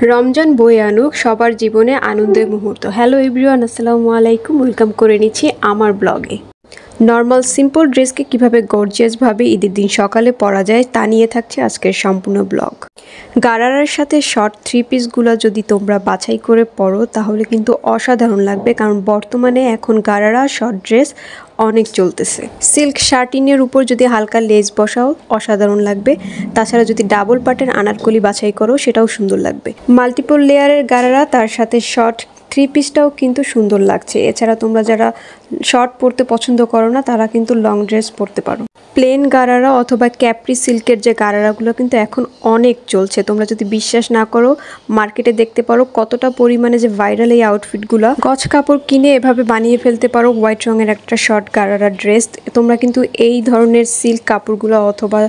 রমজান বয়ে আনুক সবার জীবনে আনন্দের মুহূর্ত। হ্যালো এভরিওয়ান, আসসালামু আলাইকুম। ওয়েলকাম করে নিচ্ছি আমার ব্লগে। নর্মাল সিম্পল ড্রেসকে কিভাবে গর্জিয়াসভাবে ঈদের দিন সকালে পরা যায় তা নিয়ে থাকছে আজকের সম্পূর্ণ ব্লগ। গারারার সাথে শর্ট থ্রি পিসগুলো যদি তোমরা বাছাই করে পরো তাহলে কিন্তু অসাধারণ লাগবে, কারণ বর্তমানে এখন গারারা শর্ট ড্রেস অনেক চলতেছে। সিল্ক শার্টিনের উপর যদি হালকা লেস বসাও অসাধারণ লাগবে। তাছাড়া যদি ডাবল পাটের আনারকলি বাছাই করো সেটাও সুন্দর লাগবে। মাল্টিপল লেয়ারের গারারা তার সাথে শর্ট থ্রি পিসটাও কিন্তু সুন্দর লাগছে। এছাড়া তোমরা যারা শর্ট পরতে পছন্দ করো না তারা কিন্তু লং ড্রেস পরতে পারো। প্লেন গারারা অথবা ক্যাপ্রি সিল্কের যে গারারাগুলো কিন্তু এখন অনেক চলছে। তোমরা যদি বিশ্বাস না করো মার্কেটে দেখতে পারো কতটা পরিমাণে যে ভাইরাল এই আউটফিটগুলো। গজ কাপড় কিনে এভাবে বানিয়ে ফেলতে পারো হোয়াইট রঙের একটা শর্ট গারারা ড্রেস। তোমরা কিন্তু এই ধরনের সিল্ক কাপড়গুলো অথবা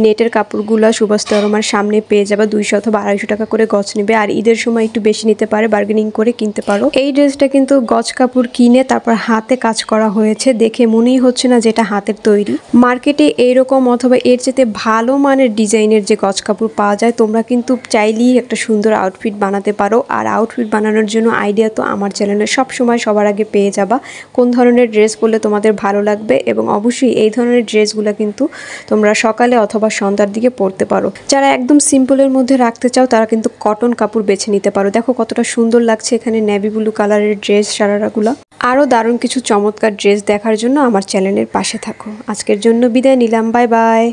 নেটের কাপড়গুলো সুভাষ আমার সামনে পেয়ে যাবে 200 অথবা 250 টাকা করে গজ নেবে। আর ঈদের সময় একটু বেশি নিতে পারে, বার্গেনিং করে কিনতে পারো। এই ড্রেসটা কিন্তু গজ কাপড় কিনে তারপর হাতে কাজ করা হয়েছে, দেখে মনেই হচ্ছে না যেটা হাতের তৈরি। মার্কেটে এইরকম অথবা এর চেয়ে ভালো মানের ডিজাইনের যে গজ কাপড় পাওয়া যায়, তোমরা কিন্তু চাইলেই একটা সুন্দর আউটফিট বানাতে পারো। আর আউটফিট বানানোর জন্য আইডিয়া তো আমার চ্যানেলে সবসময় সবার আগে পেয়ে যাবা, কোন ধরনের ড্রেস পরলে তোমাদের ভালো লাগবে। এবং অবশ্যই এই ধরনের ড্রেসগুলো কিন্তু তোমরা সকালে অথবা সন্ধ্যার দিকে পরতে পারো। যারা একদম সিম্পলের মধ্যে রাখতে চাও তারা কিন্তু কটন কাপড় বেছে নিতে পারো। দেখো কতটা সুন্দর লাগছে এখানে নেভি ব্লু কালারের ড্রেস সারারাগুলো। আরও দারুণ কিছু চমৎকার ড্রেস দেখার জন্য আমার চ্যানেলের পাশে থাকো। আজকের জন্য বিদায় নিলাম, বাই বাই।